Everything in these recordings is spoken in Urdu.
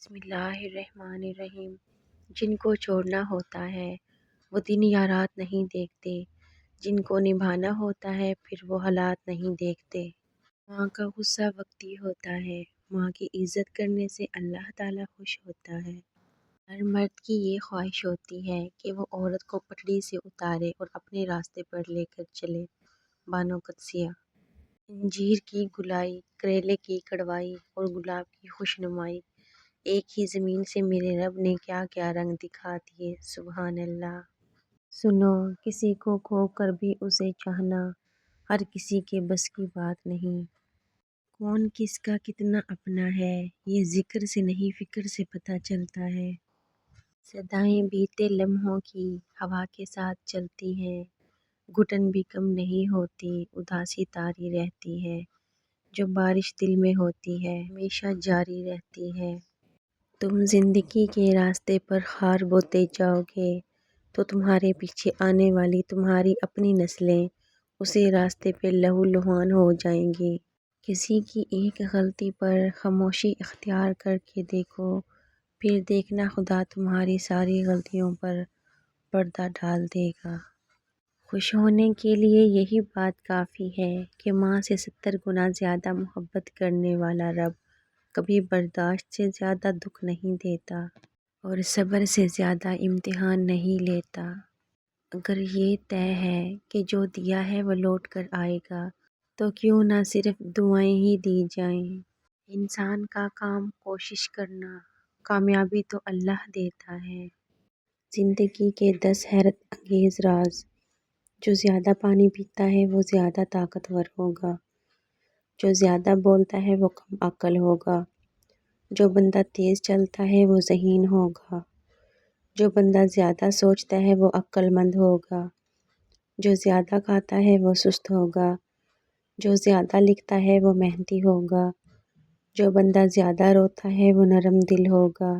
بسم اللہ الرحمن الرحیم۔ جن کو چھوڑنا ہوتا ہے وہ دن یا رات نہیں دیکھتے، جن کو نبھانا ہوتا ہے پھر وہ حالات نہیں دیکھتے۔ ماں کا غصہ وقتی ہوتا ہے، ماں کی عزت کرنے سے اللہ تعالیٰ خوش ہوتا ہے۔ ہر مرد کی یہ خواہش ہوتی ہے کہ وہ عورت کو پٹڑی سے اتارے اور اپنے راستے پر لے کر چلے۔ بانو قدسیہ۔ انجیر کی گلائی، کریلے کی کڑوائی اور گلاب کی خوشنمائی، ایک ہی زمین سے میرے رب نے کیا کیا رنگ دکھا دیے، سبحان اللہ۔ سنو، کسی کو کھو کر بھی اسے چاہنا ہر کسی کے بس کی بات نہیں۔ کون کس کا کتنا اپنا ہے یہ ذکر سے نہیں فکر سے پتہ چلتا ہے۔ صدائیں بیتے لمحوں کی ہوا کے ساتھ چلتی ہیں، گھٹن بھی کم نہیں ہوتی، اداسی طاری رہتی ہے۔ جو بارش دل میں ہوتی ہے ہمیشہ جاری رہتی ہے۔ تم زندگی کے راستے پر خار بوتے جاؤ گے تو تمہارے پیچھے آنے والی تمہاری اپنی نسلیں اسی راستے پہ لہو لہان ہو جائیں گی۔ کسی کی ایک غلطی پر خاموشی اختیار کر کے دیکھو، پھر دیکھنا خدا تمہاری ساری غلطیوں پر پردہ ڈال دے گا۔ خوش ہونے کے لیے یہی بات کافی ہے کہ ماں سے 70 گنا زیادہ محبت کرنے والا رب کبھی برداشت سے زیادہ دکھ نہیں دیتا اور صبر سے زیادہ امتحان نہیں لیتا۔ اگر یہ طے ہے کہ جو دیا ہے وہ لوٹ کر آئے گا تو کیوں نہ صرف دعائیں ہی دی جائیں۔ انسان کا کام کوشش کرنا، کامیابی تو اللہ دیتا ہے۔ زندگی کے 10 حیرت انگیز راز۔ جو زیادہ پانی پیتا ہے وہ زیادہ طاقتور ہوگا، جو زیادہ بولتا ہے وہ کم عقل ہوگا، جو بندہ تیز چلتا ہے وہ ذہین ہوگا، جو بندہ زیادہ سوچتا ہے وہ عقل مند ہوگا، جو زیادہ کھاتا ہے وہ سست ہوگا، جو زیادہ لکھتا ہے وہ محنتی ہوگا، جو بندہ زیادہ روتا ہے وہ نرم دل ہوگا،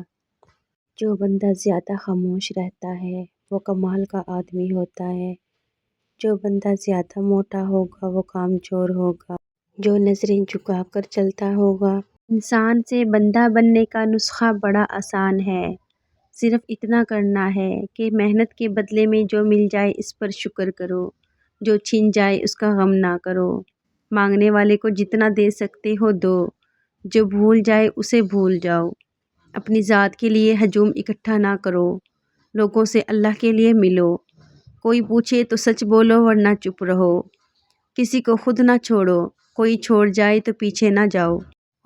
جو بندہ زیادہ خاموش رہتا ہے وہ کمال کا آدمی ہوتا ہے، جو بندہ زیادہ موٹا ہوگا وہ کامچور ہوگا، جو نظریں جھکا کر چلتا ہوگا۔ انسان سے بندہ بننے کا نسخہ بڑا آسان ہے، صرف اتنا کرنا ہے کہ محنت کے بدلے میں جو مل جائے اس پر شکر کرو، جو چھن جائے اس کا غم نہ کرو۔ مانگنے والے کو جتنا دے سکتے ہو دو، جو بھول جائے اسے بھول جاؤ۔ اپنی ذات کے لیے ہجوم اکٹھا نہ کرو، لوگوں سے اللہ کے لیے ملو۔ کوئی پوچھے تو سچ بولو ورنہ چپ رہو۔ کسی کو خود نہ چھوڑو، کوئی چھوڑ جائے تو پیچھے نہ جاؤ۔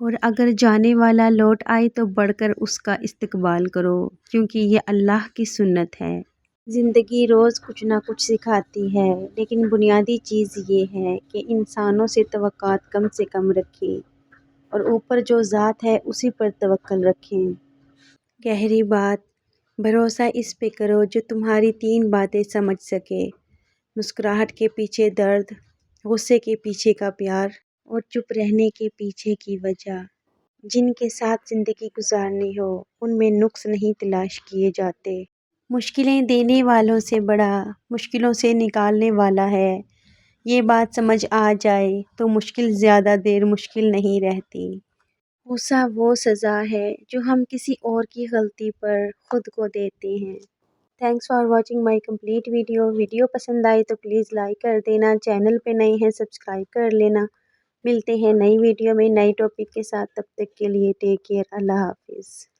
اور اگر جانے والا لوٹ آئے تو بڑھ کر اس کا استقبال کرو، کیونکہ یہ اللہ کی سنت ہے۔ زندگی روز کچھ نہ کچھ سکھاتی ہے، لیکن بنیادی چیز یہ ہے کہ انسانوں سے توقعات کم سے کم رکھیں اور اوپر جو ذات ہے اسی پر توکل رکھیں۔ گہری بات، بھروسہ اس پہ کرو جو تمہاری 3 باتیں سمجھ سکے: مسکراہٹ کے پیچھے درد، غصے کے پیچھے کا پیار اور چپ رہنے کے پیچھے کی وجہ۔ جن کے ساتھ زندگی گزارنی ہو ان میں نقص نہیں تلاش کیے جاتے۔ مشکلیں دینے والوں سے بڑا مشکلوں سے نکالنے والا ہے۔ یہ بات سمجھ آ جائے تو مشکل زیادہ دیر مشکل نہیں رہتی۔ غصہ وہ سزا ہے جو ہم کسی اور کی غلطی پر خود کو دیتے ہیں۔ Thanks for watching my complete video. Video پسند آئی تو پلیز لائک کر دینا، چینل پہ نئے ہیں سبسکرائب کر لینا۔ ملتے ہیں نئی ویڈیو میں نئی ٹاپک کے ساتھ، تب تک کے لیے ٹیک کیئر، اللہ حافظ۔